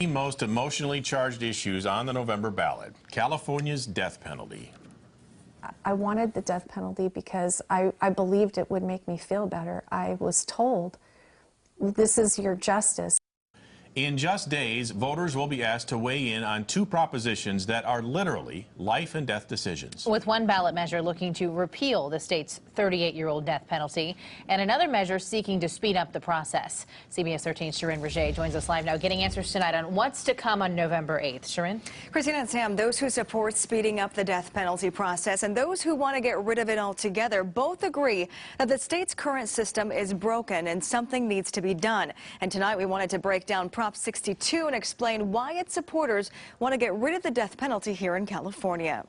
The most emotionally charged issues on the November ballot, California's death penalty. I wanted the death penalty because I believed it would make me feel better. I was told, this is your justice. In just days, voters will be asked to weigh in on two propositions that are literally life and death decisions. With one ballot measure looking to repeal the state's 38-year-old death penalty and another measure seeking to speed up the process. CBS 13's Sharon Raget joins us live now, getting answers tonight on what's to come on November 8th. Sharon? Christina and Sam, those who support speeding up the death penalty process and those who want to get rid of it altogether both agree that the state's current system is broken and something needs to be done. And tonight we wanted to break down Prop 62 and explain why its supporters want to get rid of the death penalty here in California.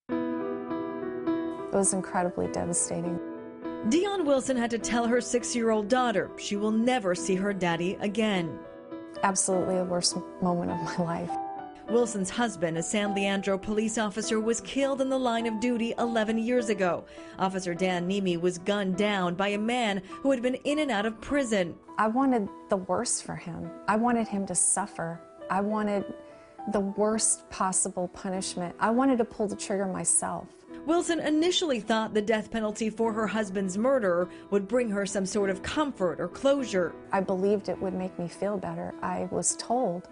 It was incredibly devastating. Dionne Wilson had to tell her 6-year-old daughter she will never see her daddy again. Absolutely the worst moment of my life. Wilson's husband, a San Leandro police officer, was killed in the line of duty 11 years ago. Officer Dan Nemi was gunned down by a man who had been in and out of prison. I wanted the worst for him. I wanted him to suffer. I wanted the worst possible punishment. I wanted to pull the trigger myself. Wilson initially thought the death penalty for her husband's murder would bring her some sort of comfort or closure. I believed it would make me feel better. I was told,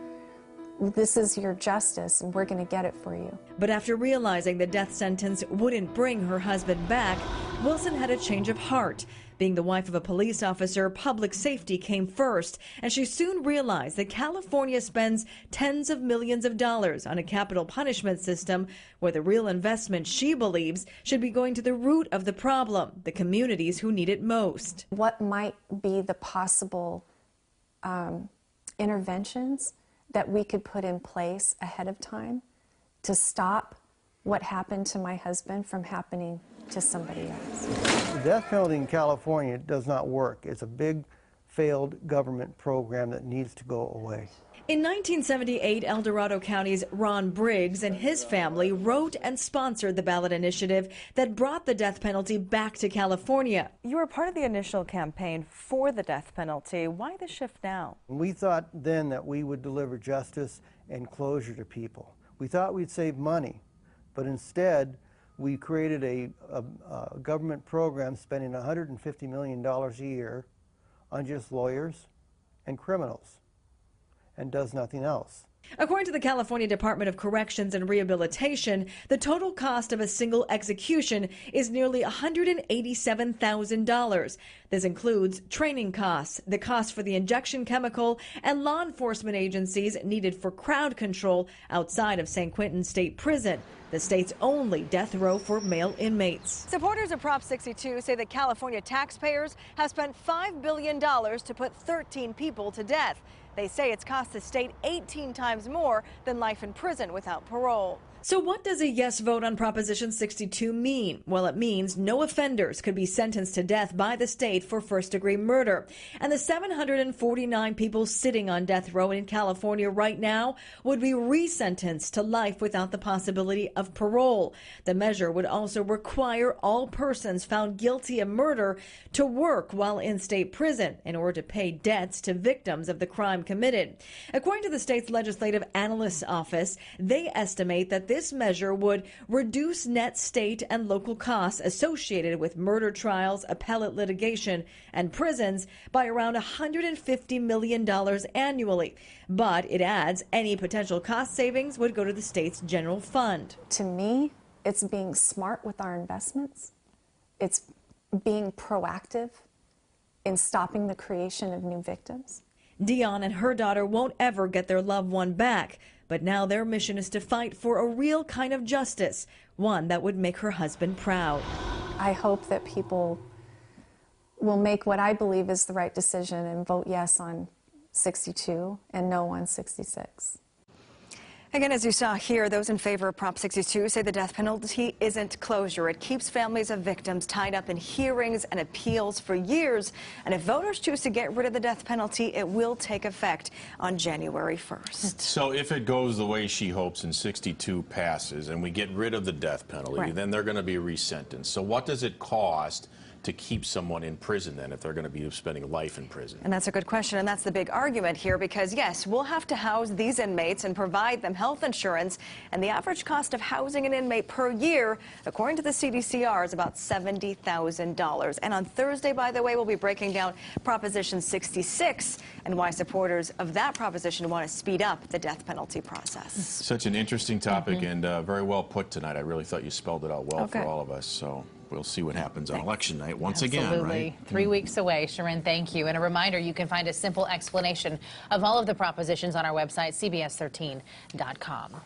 this is your justice and we're going to get it for you. But after realizing the death sentence wouldn't bring her husband back, Wilson had a change of heart. Being the wife of a police officer, public safety came first, and she soon realized that California spends tens of millions of dollars on a capital punishment system where the real investment, she believes, should be going to the root of the problem, the communities who need it most. What might be the possible interventions that we could put in place ahead of time to stop what happened to my husband from happening to somebody else? The death penalty in California does not work. It's a big failed government program that needs to go away. In 1978, El Dorado County's Ron Briggs and his family wrote and sponsored the ballot initiative that brought the death penalty back to California. You were part of the initial campaign for the death penalty. Why the shift now? We thought then that we would deliver justice and closure to people. We thought we'd save money, but instead we created a government program spending $150 million a year on just lawyers and criminals, and does nothing else. According to the California Department of Corrections and Rehabilitation, the total cost of a single execution is nearly $187,000. This includes training costs, the cost for the injection chemical, and law enforcement agencies needed for crowd control outside of San Quentin State Prison, the state's only death row for male inmates. Supporters of Prop 62 say that California taxpayers have spent $5 billion to put 13 people to death. They say it's cost the state 18 times more than life in prison without parole. So what does a yes vote on Proposition 62 mean? Well, it means no offenders could be sentenced to death by the state for first-degree murder. And the 749 people sitting on death row in California right now would be resentenced to life without the possibility of parole. The measure would also require all persons found guilty of murder to work while in state prison in order to pay debts to victims of the crime committed. According to the state's Legislative Analyst's Office, they estimate that this measure would reduce net state and local costs associated with murder trials, appellate litigation, and prisons by around $150 million annually. But it adds any potential cost savings would go to the state's general fund. To me, it's being smart with our investments. It's being proactive in stopping the creation of new victims. Dionne and her daughter won't ever get their loved one back, but now their mission is to fight for a real kind of justice, one that would make her husband proud. I hope that people will make what I believe is the right decision and vote yes on 62 and no on 66. Again, as you saw here, those in favor of Prop 62 say the death penalty isn't closure. It keeps families of victims tied up in hearings and appeals for years. And if voters choose to get rid of the death penalty, it will take effect on January 1st. So if it goes the way she hopes and 62 passes and we get rid of the death penalty, Right. then they're going to be resentenced. So what does it cost to keep someone in prison then if they're going to be spending life in prison? And that's a good question, and that's the big argument here because, yes, we'll have to house these inmates and provide them health insurance, and the average cost of housing an inmate per year, according to the CDCR, is about $70,000. And on Thursday, by the way, we'll be breaking down Proposition 66 and why supporters of that proposition want to speed up the death penalty process. Such an interesting topic and very well put tonight. I really thought you spelled it out well for Okay. all of us. So we'll see what happens on election night once again, Absolutely. right? 3 weeks away. Sharon, thank you. And a reminder, you can find a simple explanation of all of the propositions on our website, cbs13.com.